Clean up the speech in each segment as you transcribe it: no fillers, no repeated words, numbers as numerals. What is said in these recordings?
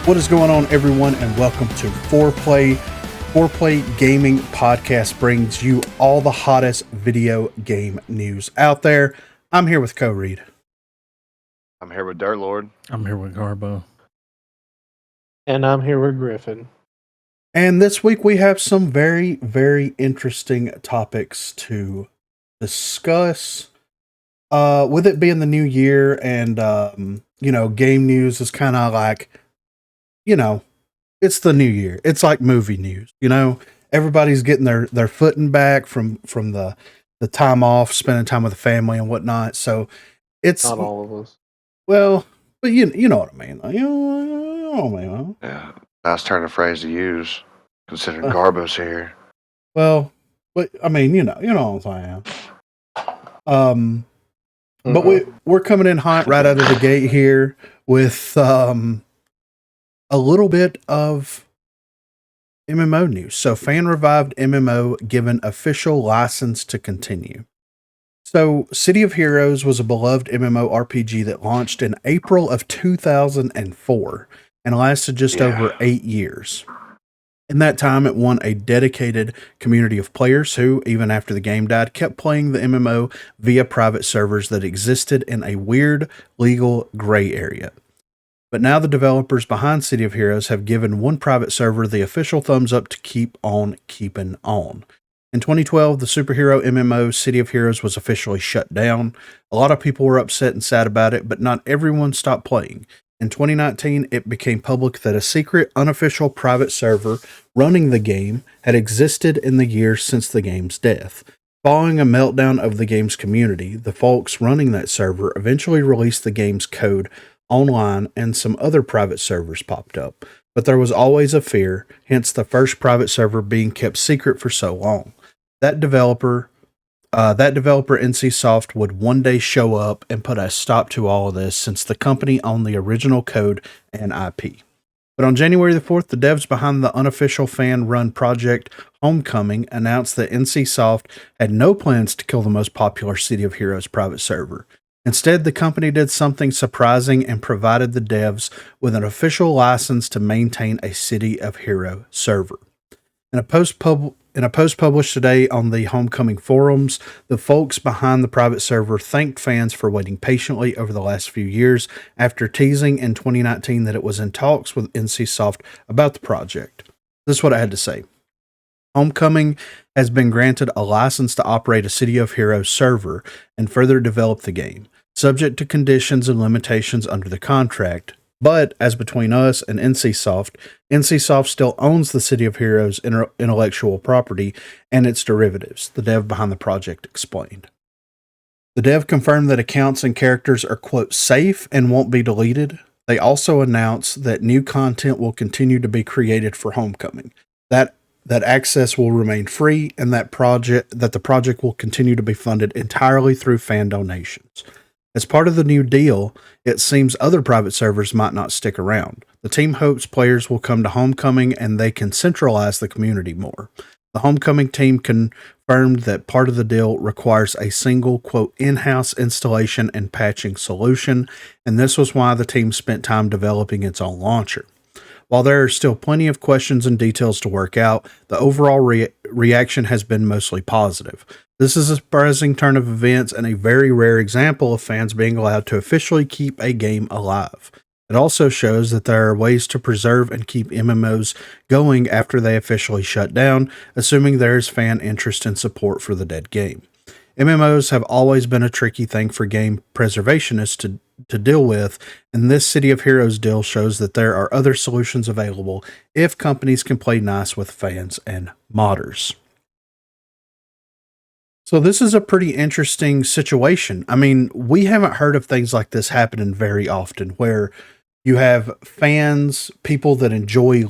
What is going on, everyone, and welcome to Foreplay. Foreplay Gaming Podcast brings you all the hottest video game news out there. I'm here with Co-Reed. I'm here with Dirt Lord. I'm here with Garbo. And I'm here with Griffin. And this week we have some very, very interesting topics to discuss. With it being the new year and, game news is kind of like, it's the new year. It's like movie news, everybody's getting their footing back from the time off, spending time with the family and whatnot. So it's not all of us. Well, but you know what I mean. You know what I mean. Yeah, nice turn of phrase to use, considering Garbo's here. Well, but I mean, you know what I'm saying. But we're coming in hot right out of the gate here with a little bit of MMO news. So, fan revived MMO given official license to continue. So, City of Heroes was a beloved MMORPG that launched in April of 2004 and lasted just over 8 years. In that time, it won a dedicated community of players who, even after the game died, kept playing the MMO via private servers that existed in a weird legal gray area. But now the developers behind City of Heroes have given one private server the official thumbs up to keep on keeping on. In 2012, the superhero MMO City of Heroes was officially shut down. A lot of people were upset and sad about it, but not everyone stopped playing. In 2019, it became public that a secret, unofficial private server running the game had existed in the years since the game's death. Following a meltdown of the game's community, the folks running that server eventually released the game's code online and some other private servers popped up. But there was always a fear, hence the first private server being kept secret for so long. That developer NCSoft would one day show up and put a stop to all of this since the company owned the original code and IP. But on January the 4th, the devs behind the unofficial fan-run project Homecoming announced that NCSoft had no plans to kill the most popular City of Heroes private server. Instead, the company did something surprising and provided the devs with an official license to maintain a City of Hero server. In a post published today on the Homecoming forums, the folks behind the private server thanked fans for waiting patiently over the last few years after teasing in 2019 that it was in talks with NCSoft about the project. This is what I had to say. Homecoming has been granted a license to operate a City of Heroes server and further develop the game, subject to conditions and limitations under the contract. But as between us and NCSoft, NCSoft still owns the City of Heroes intellectual property and its derivatives, the dev behind the project explained. The dev confirmed that accounts and characters are, quote, safe and won't be deleted. They also announced that new content will continue to be created for Homecoming, that access will remain free, and that the project will continue to be funded entirely through fan donations. As part of the new deal, it seems other private servers might not stick around. The team hopes players will come to Homecoming and they can centralize the community more. The Homecoming team confirmed that part of the deal requires a single, quote, in-house installation and patching solution, and this was why the team spent time developing its own launcher. While there are still plenty of questions and details to work out, the overall reaction has been mostly positive. This is a surprising turn of events and a very rare example of fans being allowed to officially keep a game alive. It also shows that there are ways to preserve and keep MMOs going after they officially shut down, assuming there is fan interest and support for the dead game. MMOs have always been a tricky thing for game preservationists to deal with, and this City of Heroes deal shows that there are other solutions available if companies can play nice with fans and modders. So this is a pretty interesting situation. I mean, we haven't heard of things like this happening very often, where you have fans, people that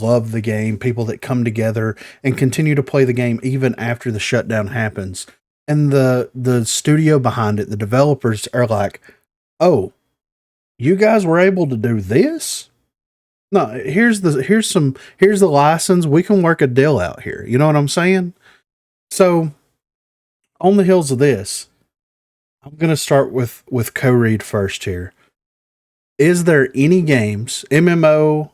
love the game, people that come together and continue to play the game even after the shutdown happens. And the studio behind it, the developers are like, oh, you guys were able to do this? No, here's the license. We can work a deal out here. You know what I'm saying? So on the heels of this, I'm going to start with Co-Reed first here. Is there any games, MMO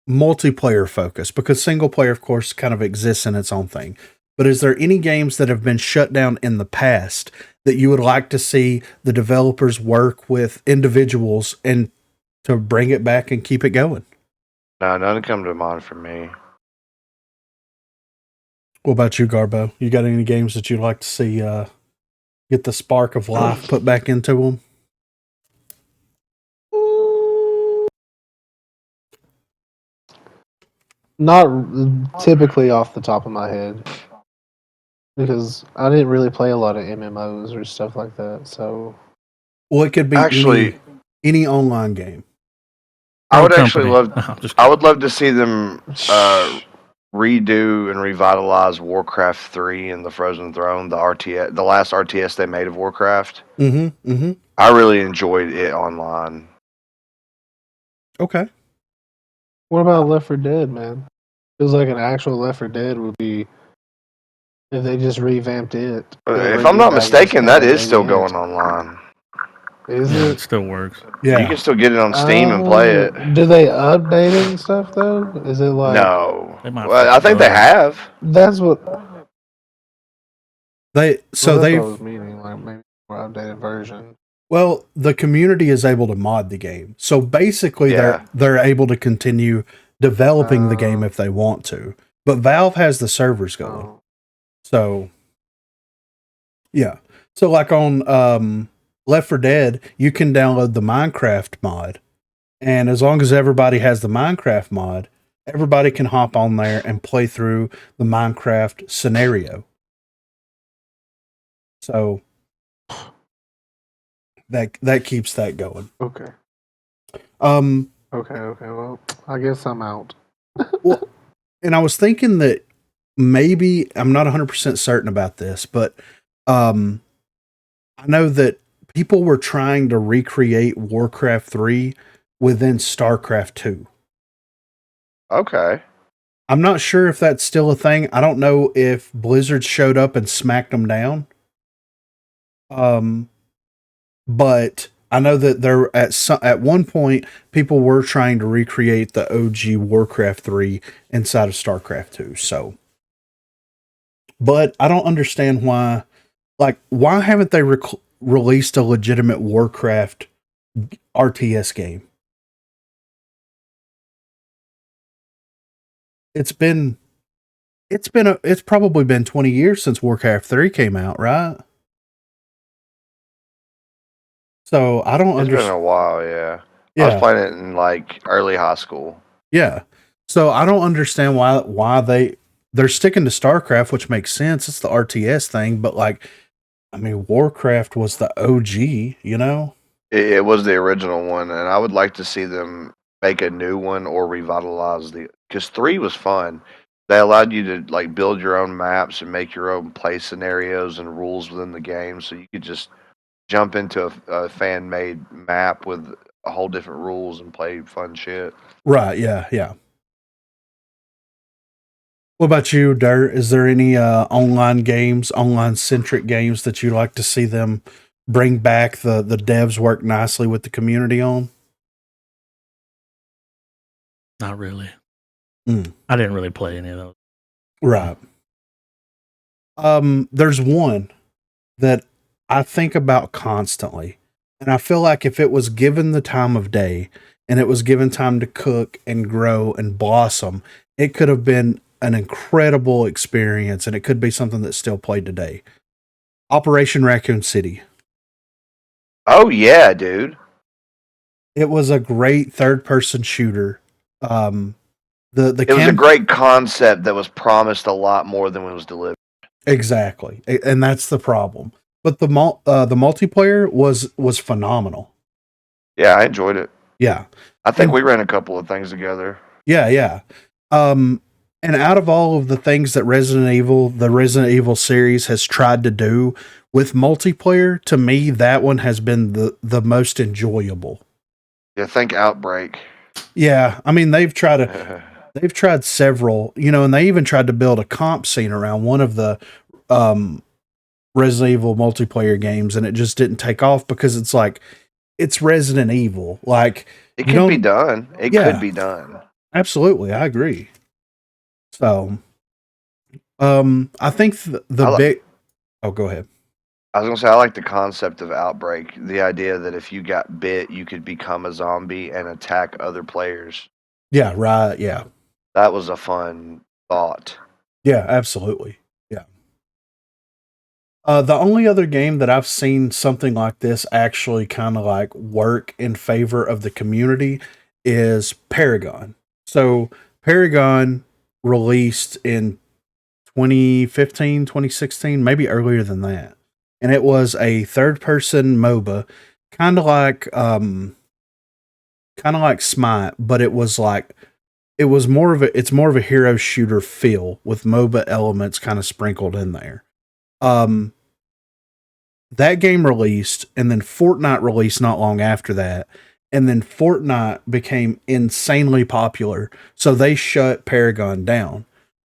multiplayer focused, because single player, of course, kind of exists in its own thing. But is there any games that have been shut down in the past that you would like to see the developers work with individuals and to bring it back and keep it going? No, none come to mind for me. What about you, Garbo? You got any games that you'd like to see get the spark of life put back into them? Not typically off the top of my head, because I didn't really play a lot of MMOs or stuff like that. So, Well, it could be Actually, any online game. I would Or actually company. love. I'm just I kidding. would love to see them redo and revitalize Warcraft 3 and the Frozen Throne, the RTS, the last RTS they made of Warcraft. Mm-hmm. Mm-hmm. I really enjoyed it online. Okay. what about Left 4 Dead, man? Feels like an actual Left 4 Dead would be if they just revamped it. and If bring I'm it not back as mistaken, kind that of is still maybe going online. Is Yeah, it? it still works. Yeah. You can still get it on Steam and play it. Do they update it and stuff though? Is it like No, They might well, fix I think they bugs. have. that's what? That's what I they've was meaning, like maybe more updated version. Well, the community is able to mod the game. So basically Yeah. they're able to continue developing the game Oh. if they want to. But Valve has the servers going. Oh. So yeah. So like on Left 4 Dead, you can download the Minecraft mod. And as long as everybody has the Minecraft mod, everybody can hop on there and play through the Minecraft scenario. So that keeps that going. Okay. Okay. Well, I guess I'm out. Well, and I was thinking that maybe I'm not 100% certain about this, but I know that people were trying to recreate Warcraft 3 within StarCraft 2. Okay. I'm not sure if that's still a thing. I don't know if Blizzard showed up and smacked them down. But I know that there at one point people were trying to recreate the OG Warcraft 3 inside of StarCraft 2. So, but I don't understand why. Like, why haven't they released a legitimate Warcraft RTS game? It's probably been 20 years since Warcraft 3 came out, right? So I don't It's been understand. a while, yeah. I was Yeah, playing it in like early high school. yeah. So I don't understand why they're sticking to StarCraft, which makes sense. It's the RTS thing, but like, I mean, Warcraft was the OG, you know? It was the original one, and I would like to see them make a new one or revitalize because 3 was fun. They allowed you to like build your own maps and make your own play scenarios and rules within the game, so you could just jump into a fan-made map with a whole different rules and play fun shit. Right, yeah, yeah. What about you, Dirt? Is there any online centric games that you like to see them bring back the devs work nicely with the community on? Not really. Mm. I didn't really play any of those. Right. There's one that I think about constantly. And I feel like if it was given the time of day and it was given time to cook and grow and blossom, it could have been an incredible experience, and it could be something that's still played today. Operation Raccoon City. Oh yeah, dude. It was a great third person shooter. The It was a great concept that was promised a lot more than was delivered. Exactly, and that's the problem. But the multiplayer was phenomenal. Yeah, I enjoyed it. Yeah, I think And- we ran a couple of things together. yeah. And out of all of the things that the Resident Evil series has tried to do with multiplayer, to me, that one has been the most enjoyable. Yeah, think Outbreak. Yeah, I mean they've tried several, and they even tried to build a comp scene around one of the Resident Evil multiplayer games, and it just didn't take off because it's like it's Resident Evil. Like It could be done. It Yeah. could be done. Absolutely, I agree. So, I think the I li- big. Oh, go ahead. I was gonna say I like the concept of outbreak. The idea that if you got bit, you could become a zombie and attack other players. Yeah, right. Yeah, That was a fun thought. yeah, absolutely. Yeah. The only other game that I've seen something like this actually kind of like work in favor of the community is Paragon. So Paragon released in 2015, 2016, maybe earlier than that. And it was a third person MOBA, kind of like Smite, but it's more of a hero shooter feel with MOBA elements kind of sprinkled in there. Um that game released, and then Fortnite released not long after that. And then Fortnite became insanely popular, so they shut Paragon down.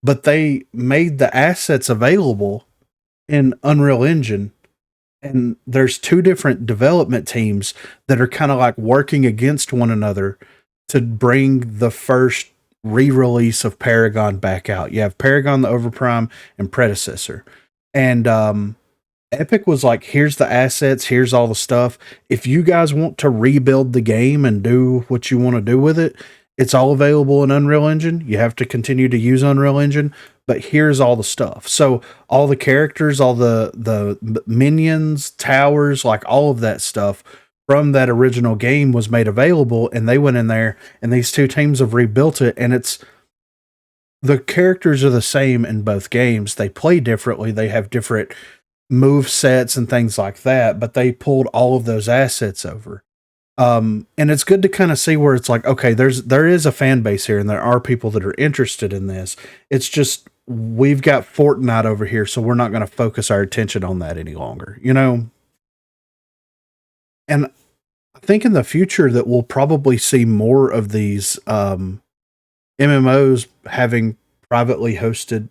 But they made the assets available in Unreal Engine, and there's two different development teams that are kind of like working against one another to bring the first re-release of Paragon back out. You have Paragon the Overprime and Predecessor. And Epic was like, here's the assets, here's all the stuff. If you guys want to rebuild the game and do what you want to do with it, it's all available in Unreal Engine. You have to continue to use Unreal Engine, but here's all the stuff. So all the characters, all the minions, towers, like all of that stuff from that original game was made available, and they went in there, and these two teams have rebuilt it, and it's the characters are the same in both games. They play differently. They have different move sets and things like that, but they pulled all of those assets over. And it's good to kind of see where it's like, okay, there is a fan base here and there are people that are interested in this. It's just we've got Fortnite over here, so we're not going to focus our attention on that any longer, you know? And I think in the future that we'll probably see more of these MMOs having privately hosted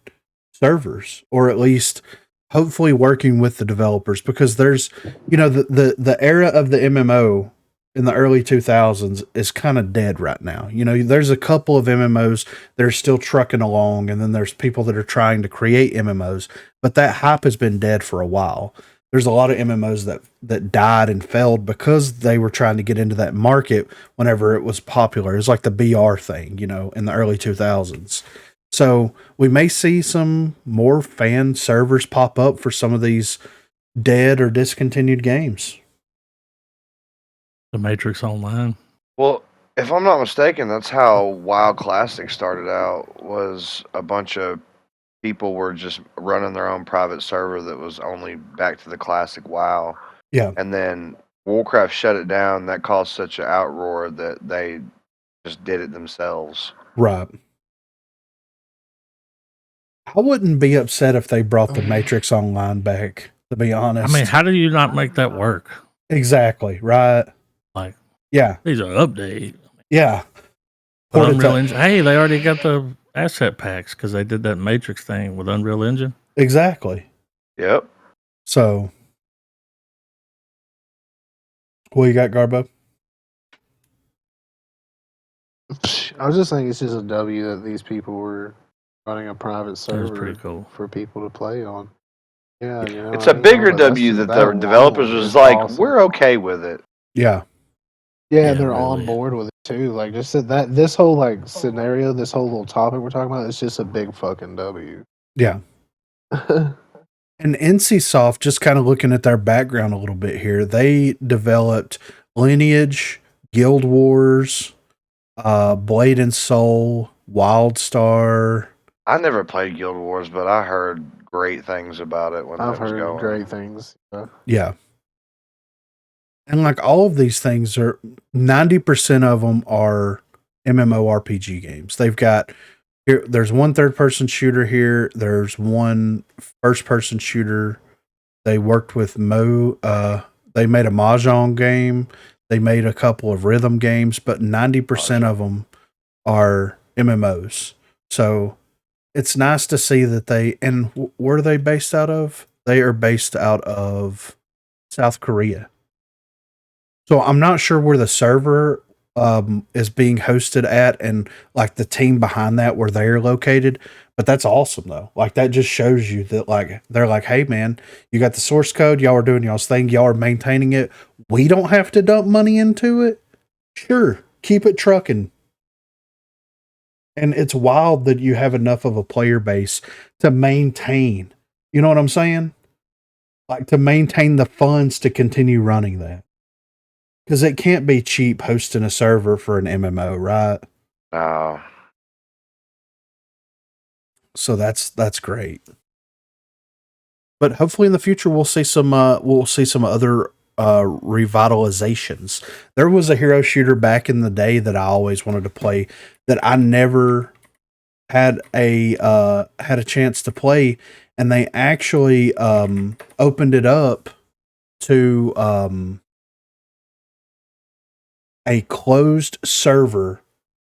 servers, or at least hopefully working with the developers, because there's, you know, the era of the MMO in the early 2000s is kind of dead right now. You know, there's a couple of MMOs that are still trucking along, and then there's people that are trying to create MMOs, but that hype has been dead for a while. There's a lot of MMOs that died and failed because they were trying to get into that market whenever it was popular. It's like the BR thing, you know, in the early 2000s. So we may see some more fan servers pop up for some of these dead or discontinued games. The Matrix Online. Well, if I'm not mistaken, that's how WoW Classic started out. Was a bunch of people were just running their own private server that was only back to the classic WoW. Yeah. And then Warcraft shut it down. That caused such an outroar that they just did it themselves. Right. I wouldn't be upset if they brought the Matrix Online back, to be honest. I mean, how do you not make that work? Exactly, right? Like, yeah. These are updates. Yeah. Unreal Engine. Hey, they already got the asset packs because they did that Matrix thing with Unreal Engine. Exactly. Yep. So, what you got, Garbo? I was just saying it's just a W that these people were running a private server pretty cool for people to play on. Yeah, you know, it's a bigger W that the developers was like, awesome. We're okay with it. Yeah. Yeah, they're really on board with it too. Like, just that this whole like scenario, this whole little topic we're talking about, it's just a big fucking W. Yeah. And NCSoft, just kind of looking at their background a little bit here, they developed Lineage, Guild Wars, Blade and Soul, WildStar. I never played Guild Wars, but I heard great things about it when I've was heard going. Great things. Yeah. And like all of these things are 90% of them are MMORPG games. They've got here, there's one third person shooter here. There's one first person shooter. They worked with they made a Mahjong game. They made a couple of rhythm games, but 90% of them are MMOs. So it's nice to see that and where are they based out of? They are based out of South Korea. So I'm not sure where the server is being hosted at, and like the team behind that where they're located. But that's awesome though. Like that just shows you that like they're like, hey man, you got the source code, y'all are doing y'all's thing, y'all are maintaining it. We don't have to dump money into it. Sure, keep it trucking. And it's wild that you have enough of a player base to maintain. You know what I'm saying? Like to maintain the funds to continue running that. Because it can't be cheap hosting a server for an MMO, right? No. So that's great. But hopefully in the future we'll see some other revitalizations. There was a hero shooter back in the day that I always wanted to play that I never had a chance to play, and they actually opened it up to a closed server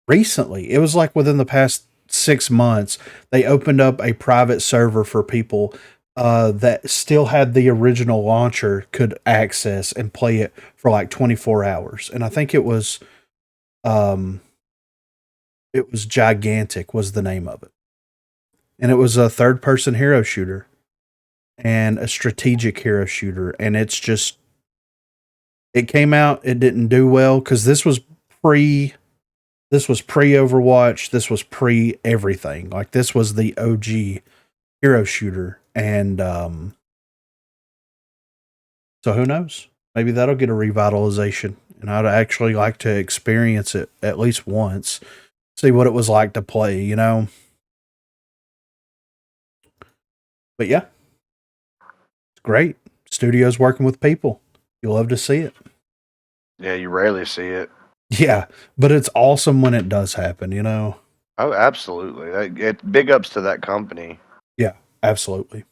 recently. It was like within the past 6 months, they opened up a private server for people that still had the original launcher could access and play it for like 24 hours. And I think it was Gigantic was the name of it. And it was a third person hero shooter and a strategic hero shooter. And it's just, it came out, it didn't do well because this was pre Overwatch. This was pre everything. Like this was the OG hero shooter. And so who knows? Maybe that'll get a revitalization. And I'd actually like to experience it at least once. See what it was like to play, you know? But yeah. It's great. Studio's working with people. You love to see it. Yeah, you rarely see it. Yeah, but it's awesome when it does happen, you know? Oh, absolutely. Big ups to that company. Yeah, absolutely.